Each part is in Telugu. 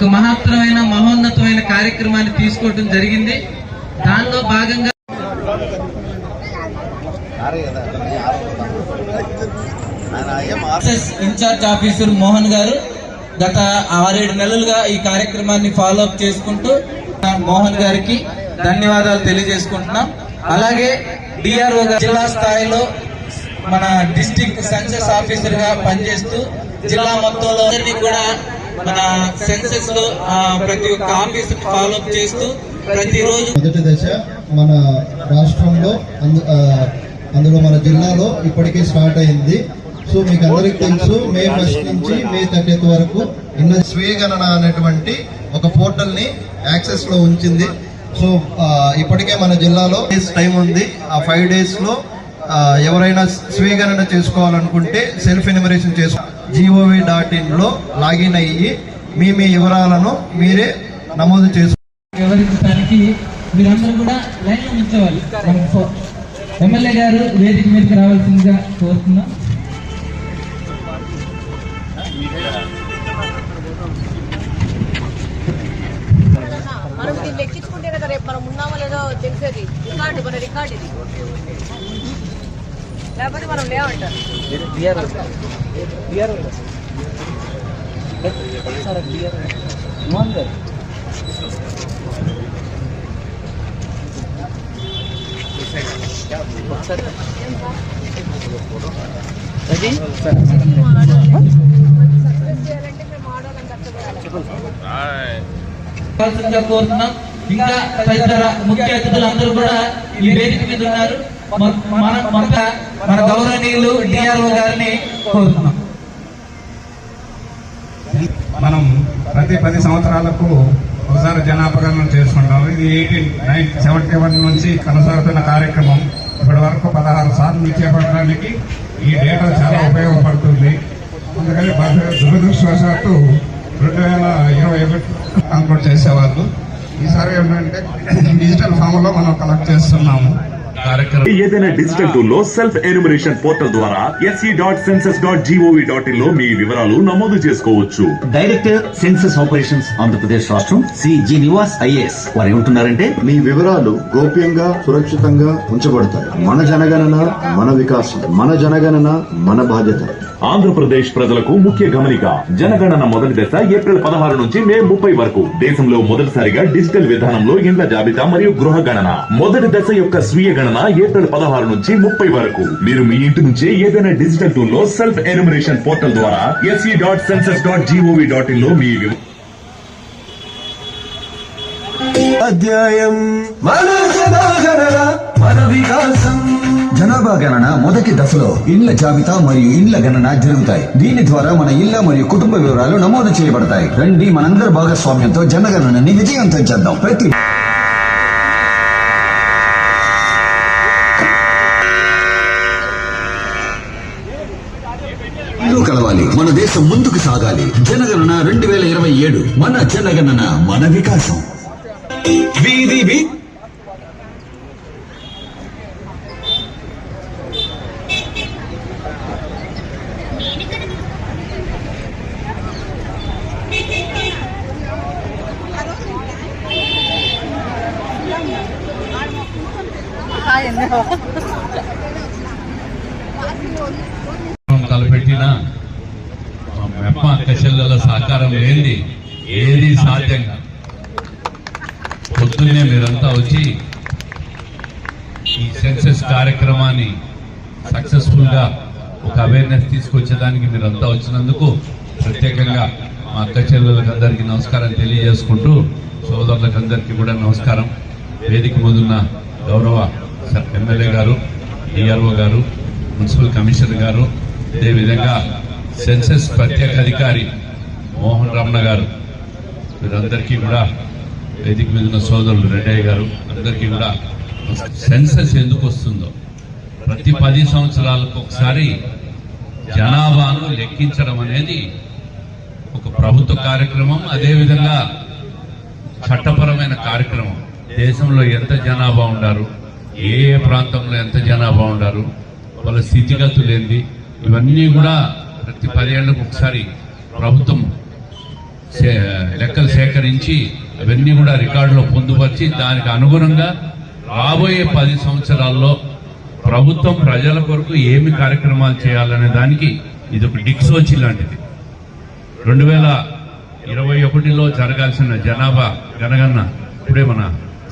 ఒక మహోన్నతమైన కార్యక్రమాన్ని తీసుకోవడం జరిగింది. దానిలో భాగంగా ఇన్ఛార్జ్ ఆఫీసర్ మోహన్ గారు గత 6-7 నెలలుగా ఈ కార్యక్రమాన్ని ఫాలో అప్ చేసుకుంటూ మోహన్ గారికి ధన్యవాదాలు తెలియజేసుకుంటున్నాం. అలాగే డిఆర్ఓ జిల్లా స్థాయిలో మన డిస్ట్రిక్ట్ సెన్సస్ ఆఫీసర్ గా పనిచేస్తూ జిల్లా మొత్తంలో కూడా మన సెన్సస్ లో ప్రతి ఒక్క ఆఫీసర్ ఫాలో అప్ చేస్తూ ప్రతిరోజు మొదటి దశ మన రాష్ట్రంలో అందులో మన జిల్లాలో ఇప్పటికే స్టార్ట్ అయింది. సో మీకు అందరికి తెలుసు, మే 1 నుంచి మే 30 వరకు స్వీయ గణన అనేటువంటి ఒక పోర్టల్ ని యాక్సెస్ లో ఉంచింది. సో ఇప్పటికే మన జిల్లాలో టైం ఉంది. ఆ 5 days లో ఎవరైనా స్వీయ గణన చేసుకోవాలనుకుంటే సెల్ఫ్ ఎన్యూమరేషన్ gov.in లో లాగిన్ అయ్యి మీ వివరాలను మీరే నమోదు వివరించడానికి మీరందరూ కూడా లైన్ లో ఉంచేవాళ్ళు. ఎమ్మెల్యే గారు వేదిక మీదకి రావాల్సిందిగా కోరుతున్నాం. మనం దీన్ని లెక్కించుకుంటే కదా రేపు మనం ఉన్నామో లేదో తెలిసేది. రికార్డు మన రికార్డు ఇది, లేకపోతే మనం లేవంటారు. కోరుతున్నాం. ఇంకా తదితర ముఖ్య అతిథులందరూ కూడా ఈ వేదిక మీద ఉన్నారు. మన గౌరవనీయులు డిఆర్ఓ గారిని కోరుతున్నాం. మనం ప్రతి 10 సంవత్సరాలకు ఒకసారి జనాభా చేసుకుంటాం. ఇది 1871 నుంచి కొనసాగుతున్న కార్యక్రమం. ఇప్పటి వరకు 16 సార్లు చేపట్టడానికి ఈ డేటా చాలా ఉపయోగపడుతుంది. అందుకని దురదృష్టవశాత్తు 2021 కంప్లీట్ చేసేవాళ్ళు. ఈసారి ఏంటంటే డిజిటల్ ఫామ్ లో మనం కలెక్ట్ చేస్తున్నాము. ఏదైనా డిజిటల్ టూల్ లో సెల్ఫ్ ఎన్యూమరేషన్ పోర్టల్ ద్వారా se.census.gov.in లో మీ వివరాలు నమోదు చేసుకోవచ్చు. డైరెక్టర్ సెన్సస్ ఆపరేషన్స్ ఆంధ్రప్రదేశ్ రాష్ట్రం శ్రీ జి నివాస్ ఐఏఎస్ వారు ఏమంటున్నారంటే, మీ వివరాలు గోప్యంగా సురక్షితంగా ఉంచబడతాయి. మన జనగణన మన వికాసం, మన జనగణన మన బాధ్యత. ఆంధ్రప్రదేశ్ ప్రజలకు ముఖ్య గమనిక. జనగణన మొదటి దశ ఏప్రిల్ 16 నుంచి మే 30 వరకు. దేశంలో మొదటిసారిగా డిజిటల్ విధానంలో ఇండ్ల జాబితా మరియు గృహ గణన. మొదటి దశ యొక్క స్వీయ గణన ఏప్రిల్ 16 నుంచి 30 వరకు. మీరు మీ ఇంటి నుంచే ఏదైనా డిజిటల్ టూల్ లో సెల్ఫ్ ఎన్యూమరేషన్ పోర్టల్ ద్వారా se.census.gov.in లో మీ అధ్యాయం మన వికాసం. జనాభా గణన మొదటి దశలో ఇండ్ల జాబితా మరియు ఇండ్ల గణన జరుగుతాయి. దీని ద్వారా మన ఇళ్ల మరియు కుటుంబ వివరాలు నమోదు చేయబడతాయి. రండి మనందరి భాగస్వామ్యంతో జనగణనని విజయవంతం చేద్దాం. ప్రతి కలవాలి. మన దేశం ముందుకు సాగాలి. జనగణన 2027. మన జనగణన మన వికాసం. వీధి తలపెట్టిన మెప్ప అక్కచెల్లెల సహకారం లేనిది ఏది సాధ్యం కాదు. పొద్దున్నే మీరంతా వచ్చి ఈ సెన్సస్ కార్యక్రమాన్ని సక్సెస్ఫుల్ గా ఒక అవేర్నెస్ తీసుకొచ్చేదానికి మీరంతా వచ్చినందుకు ప్రత్యేకంగా మా అక్క చెల్లెలకు అందరికీ నమస్కారం తెలియజేసుకుంటూ, సోదరులకు అందరికీ కూడా నమస్కారం. వేదిక ముందున్న గౌరవ ఎమ్మెల్యే గారు, డిఆర్ఓ గారు, మున్సిపల్ కమిషనర్ గారు, అదేవిధంగా సెన్సస్ ప్రత్యేక అధికారి మోహన్ రమణ గారు, వీరందరికీ కూడా వేదిక మీద ఉన్న సోదరులు రెడ్డయ్య గారు, అందరికీ కూడా సెన్సస్ ఎందుకు వస్తుందో, ప్రతి 10 సంవత్సరాలకు ఒకసారి జనాభాను లెక్కించడం అనేది ఒక ప్రభుత్వ కార్యక్రమం. అదేవిధంగా చట్టపరమైన కార్యక్రమం. దేశంలో ఎంత జనాభా ఉండారు, ఏ ప్రాంతంలో ఎంత జనాభా ఉండారు, వాళ్ళ స్థితిగతులు ఏంది, ఇవన్నీ కూడా ప్రతి 10 ఏళ్లకు ఒకసారి ప్రభుత్వం లెక్కలు సేకరించి అవన్నీ కూడా రికార్డులో పొందుపరిచి దానికి అనుగుణంగా రాబోయే 10 సంవత్సరాల్లో ప్రభుత్వం ప్రజల కొరకు ఏమి కార్యక్రమాలు చేయాలనే దానికి ఇది ఒక దిక్సూచి లాంటిది. 2021లో జరగాల్సిన జనాభా గణగణన ఇప్పుడే మన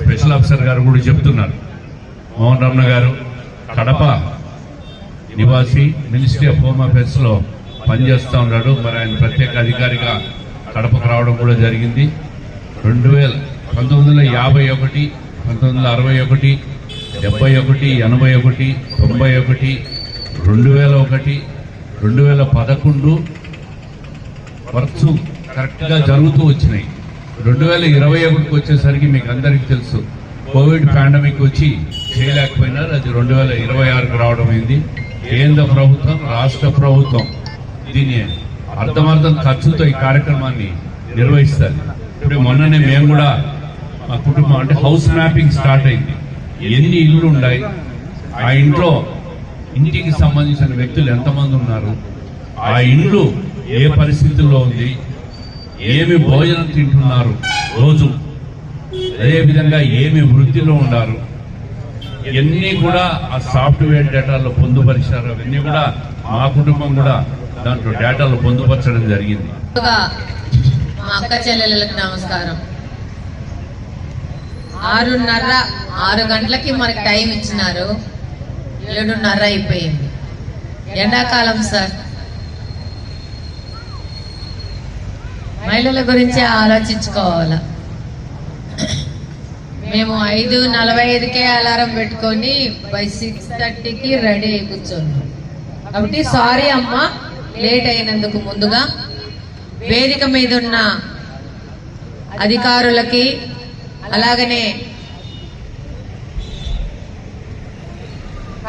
స్పెషల్ ఆఫీసర్ గారు కూడా చెప్తున్నారు. మోహన్ రమణ గారు కడప నివాసి, మినిస్ట్రీ ఆఫ్ హోమ్ అఫేర్స్ లో పనిచేస్తూ ఉన్నాడు. మరి ఆయన ప్రత్యేక అధికారిగా కడపకు రావడం కూడా జరిగింది. 1951, 1961, 71, 81, 91, 2001, 2011 వర్క్స్ కరెక్ట్ గా జరుగుతూ వచ్చినాయి. 2021కి వచ్చేసరికి మీకు అందరికీ తెలుసు కోవిడ్ పాండమిక్ వచ్చి చేయలేకపోయినారు. అది 2026కు రావడం అయింది. కేంద్ర ప్రభుత్వం, రాష్ట్ర ప్రభుత్వం దీన్ని అర్థం ఖర్చుతో ఈ కార్యక్రమాన్ని నిర్వహిస్తారు. ఇప్పుడు మొన్ననే మేము కూడా మా కుటుంబం అంటే హౌస్ మ్యాపింగ్ స్టార్ట్ అయింది. ఎన్ని ఇళ్ళు ఉన్నాయి, ఆ ఇంటికి సంబంధించిన వ్యక్తులు ఎంతమంది ఉన్నారు, ఆ ఇండ్లు ఏ పరిస్థితుల్లో ఉంది, ఏమి భోజనం తింటున్నారు రోజు, అదేవిధంగా ఏమి వృత్తిలో ఉన్నారు, ఇవన్నీ కూడా ఆ సాఫ్ట్వేర్ డేటాలో పొందుపరిచారు. అవన్నీ కూడా మా కుటుంబం కూడా దాంట్లో డేటాలో పొందుపరచడం జరిగింది. మా అక్క చెల్లెళ్ళకి నమస్కారం. 6 గంటలకి మనకి టైం ఇచ్చినారు, 7:30 అయిపోయింది. ఎండాకాలం సార్, మహిళల గురించి ఆలోచించుకోవాలా. మేము 5:45కే అలారం పెట్టుకొని బై 6:30కి రెడీ అయి కూర్చున్నాం. కాబట్టి సారీ అమ్మా లేట్ అయినందుకు. ముందుగా వేదిక మీద ఉన్న అధికారులకి, అలాగనే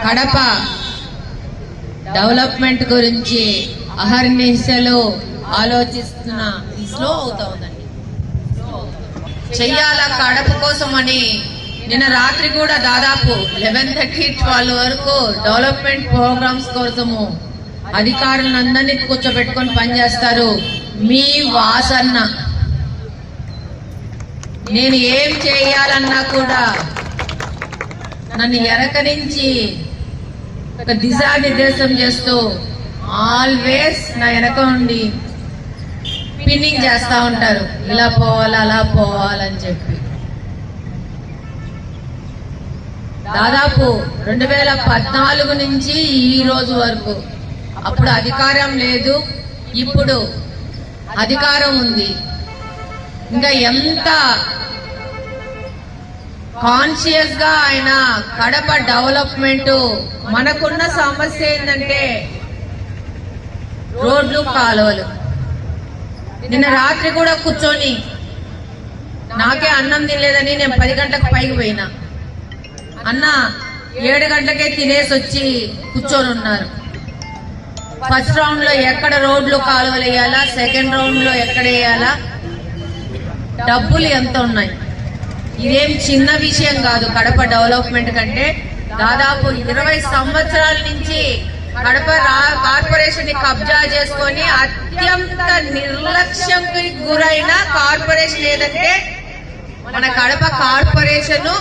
కడప డెవలప్మెంట్ గురించి అహర్నిశలు ఆలోచిస్తున్న స్లో అవుతా ఉందండి, చెయ్యాల కడప కోసం అని నిన్న రాత్రి కూడా దాదాపు 11:30-12 వరకు డెవలప్మెంట్ ప్రోగ్రామ్స్ కోసము అధికారులందరినీ కూర్చోబెట్టుకొని పనిచేస్తారు. మీ వాసన్న నేను ఏం చేయాలన్నా కూడా నన్ను ఎనకరించి ఒక దిశానిర్దేశం చేస్తూ ఆల్వేస్ నా వెనక ఉండి పిన్నింగ్ చేస్తా ఉంటారు, ఇలా పోవాలి అలా పోవాలని చెప్పి. దాదాపు 2014 నుంచి ఈ రోజు వరకు, అప్పుడు అధికారం లేదు, ఇప్పుడు అధికారం ఉంది. ఇంకా ఎంత కాన్షియస్ గా ఆయన కడప డెవలప్మెంట్. మనకున్న సమస్య ఏంటంటే రోడ్లు, కాలువలు. నిన్న రాత్రి కూడా కూర్చొని నాకే అన్నం తినలేదని నేను 10 గంటలకు పైకి పోయినా. అన్న 7 గంటలకే తినేసి వచ్చి కూర్చొని ఉన్నారు. ఫస్ట్ రౌండ్ లో ఎక్కడ రోడ్లు, కాలువలు వేయాలా, సెకండ్ రౌండ్ లో ఎక్కడ వేయాలా, డబ్బులు ఎంత ఉన్నాయి. ఇదేం చిన్న విషయం కాదు. కడప డెవలప్మెంట్ కంటే దాదాపు 20 సంవత్సరాల నుంచి కడప కార్పొరేషన్ ని కబ్జా చేసుకొని అత్యంత నిర్లక్ష్యంకి గురైన కార్పొరేషన్ ఏదంటే మన కడప కార్పొరేషన్.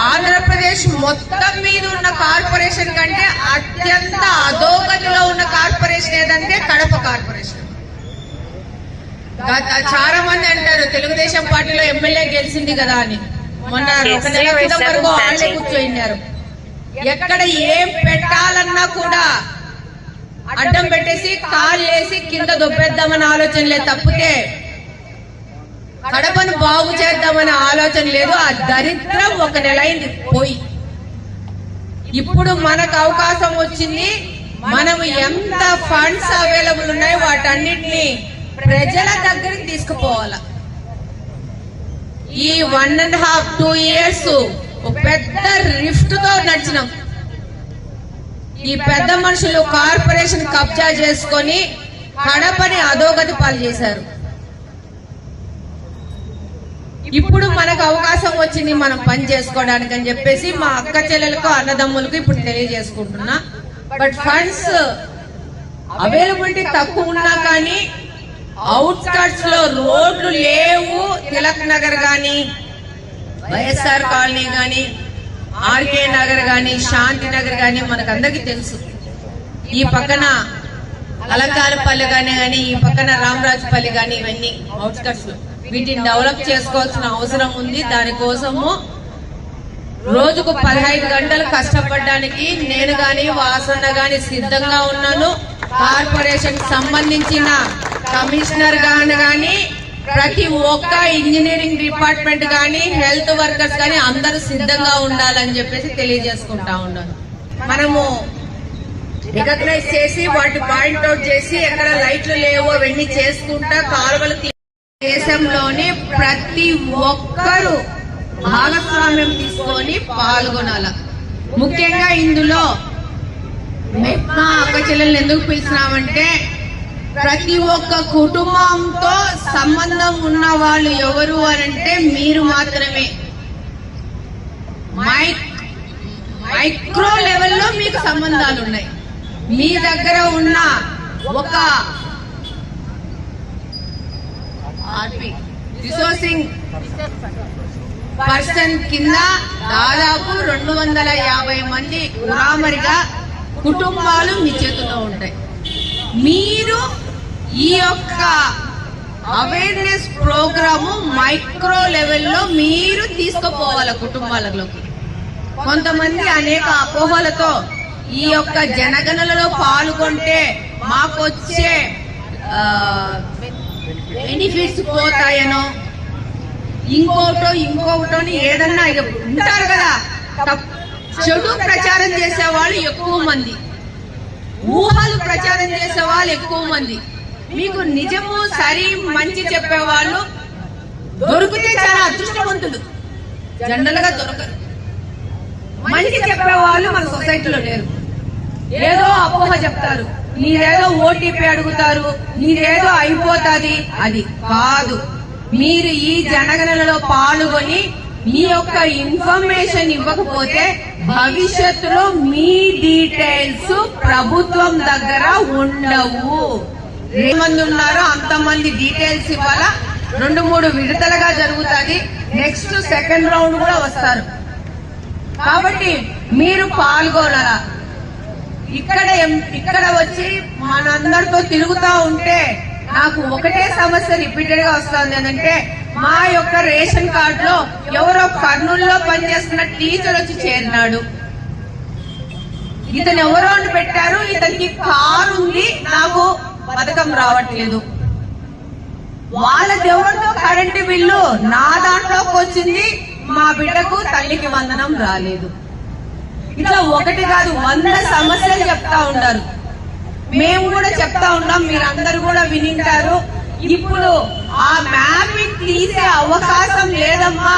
ఆంధ్రప్రదేశ్ మొత్తం మీద ఉన్న కార్పొరేషన్ కంటే అత్యంత అధోగతిలో ఉన్న కార్పొరేషన్ ఏదంటే కడప కార్పొరేషన్. చాలా మంది అంటారు తెలుగుదేశం పార్టీలో ఎమ్మెల్యే గెలిచింది కదా అని. మొన్న 1 నెల క్రితం వరకు వాళ్ళే కూర్చోయినారు. ఎక్కడ ఏం పెట్టాలన్నా కూడా అడ్డం పెట్టేసి కాళ్ళు వేసి కింద దొబ్బేద్దామని ఆలోచన లేదు తప్పితే కడపను బాగు చేద్దామనే ఆలోచన లేదు. ఆ దరిద్రం 1 నెల అయింది పోయి. ఇప్పుడు మనకు అవకాశం వచ్చింది. మనం ఎంత ఫండ్స్ అవైలబుల్ ఉన్నాయో వాటన్నిటిని ప్రజల దగ్గరికి తీసుకుపోవాలా. ఈ 1.5-2 years పెద్ద రిఫ్ట్ తో నడిచినాం. ఈ పెద్ద మనుషులు కార్పొరేషన్ కబ్జా చేసుకొని కడపని అధోగతి పాలు చేశారు. ఇప్పుడు మనకు అవకాశం వచ్చింది మనం పని చేసుకోవడానికి అని చెప్పేసి మా అక్క చెల్లెలకు, అన్నదమ్ములకు ఇప్పుడు తెలియజేసుకుంటున్నా. బట్ ఫండ్స్ అవైలబిలిటీ తక్కువ ఉన్నా కానీ అవుట్స్కట్స్ లో రోడ్లు లేవు. తిలక్ నగర్ గాని, వైఎస్ఆర్ కాలనీ గాని, ఆర్కే నగర్ గాని, శాంతి నగర్ గాని మనకందరికీ తెలుసు. ఈ పక్కన అలంకారపల్లి గాని, ఈ పక్కన రామరాజపల్లి గాని, ఇవన్నీ అవుట్స్కట్స్. వీటిని డెవలప్ చేసుకోవాల్సిన అవసరం ఉంది. దానికోసము రోజుకు 15 గంటలు కష్టపడడానికి నేను గాని, వాసన్న గాని సిద్ధంగా ఉన్నాను. కార్పొరేషన్ సంబంధించిన కమిషనర్ గాని, ప్రతి ఒక్క ఇంజనీరింగ్ డిపార్ట్మెంట్ గాని, హెల్త్ వర్కర్స్ గాని అందరూ సిద్ధంగా ఉండాలని చెప్పేసి తెలియజేసుకుంటా ఉన్నాను. మనము రికగ్నైజ్ చేసి వాటి పాయింట్అవుట్ చేసి ఎక్కడ లైట్లు లేవో అవన్నీ చేసుకుంటా కాలువలు దేశంలోని ప్రతి ఒక్కరూ భాగస్వామ్యం తీసుకొని పాల్గొనాల. ముఖ్యంగా ఇందులో మా అక్క చెల్లెలు ఎందుకు పిలిచినామంటే ప్రతి ఒక్క కుటుంబంతో సంబంధం ఉన్న వాళ్ళు ఎవరు అనంటే మీరు మాత్రమే. మైక్రో లెవెల్లో మీకు సంబంధాలు ఉన్నాయి. మీ దగ్గర ఉన్న ఒక రిసోర్సింగ్ పర్సన్ కింద దాదాపు 250 మంది ఉరామరిగా కుటుంబాలు మీ చేతుల్లో ఉంటాయి. మీరు ఈ యొక్క అవేర్నెస్ ప్రోగ్రాము మైక్రో లెవెల్లో మీరు తీసుకుపోవాలి కుటుంబాలలోకి. కొంతమంది అనేక అపోహలతో ఈ యొక్క జనగణనలో పాల్గొంటే మాకొచ్చే బెనిఫిట్స్ పోతాయనో ఇంకోటో ఏదన్నా ఉంటారు కదా, చెడు ప్రచారం చేసే వాళ్ళు ఎక్కువ మంది, ఊహలు ప్రచారం చేసే వాళ్ళు ఎక్కువ మంది. మీకు నిజము సరి మంచి చెప్పేవాళ్ళు దొరికితే చాలా అదృష్టవంతులు, జనరల్ గా దొరకరు. మంచి చెప్పేవాళ్ళు మన సొసైటీలో లేరు. ఏదో అపోహ చెప్తారు, మీరేదో ఓటీపీ అడుగుతారు, మీరేదో అయిపోతాది. అది కాదు. మీరు ఈ జనగణనలో పాల్గొని మీ యొక్క ఇన్ఫర్మేషన్ ఇవ్వకపోతే భవిష్యత్తులో మీ డీటెయిల్స్ ప్రభుత్వం దగ్గర ఉండవు. ఎంతమంది ఉన్నారో అంతమంది డీటెయిల్స్ ఇవ్వాలా. 2-3 విడతలుగా జరుగుతుంది. నెక్స్ట్ సెకండ్ రౌండ్ కూడా వస్తారు. కాబట్టి మీరు పాల్గొనాలా. ఇక్కడ వచ్చి మనందరితో తిరుగుతా ఉంటే నాకు ఒకటే సమస్య రిపీటెడ్ గా వస్తుంది. ఏంటంటే మా యొక్క రేషన్ కార్డులో ఎవరో కర్నూలులో పనిచేస్తున్న టీచర్ వచ్చి చేరినాడు, ఇతను ఎవరో అని పెట్టారు, ఇతనికి కారు ఉంది, నాకు పథకం రావట్లేదు. వాళ్ళది ఎవరితో కరెంటు బిల్లు నా దాంట్లోకి వచ్చింది, మా బిడ్డకు తల్లికి వందనం రాలేదు. ఇట్లా ఒకటి కాదు 100 సమస్యలు చెప్తా ఉంటారు. మేము కూడా చెప్తా ఉన్నాం, మీరందరూ కూడా వినింటారు. ఇప్పుడు ఆ మ్యాపింగ్ తీసే అవకాశం లేదమ్మా.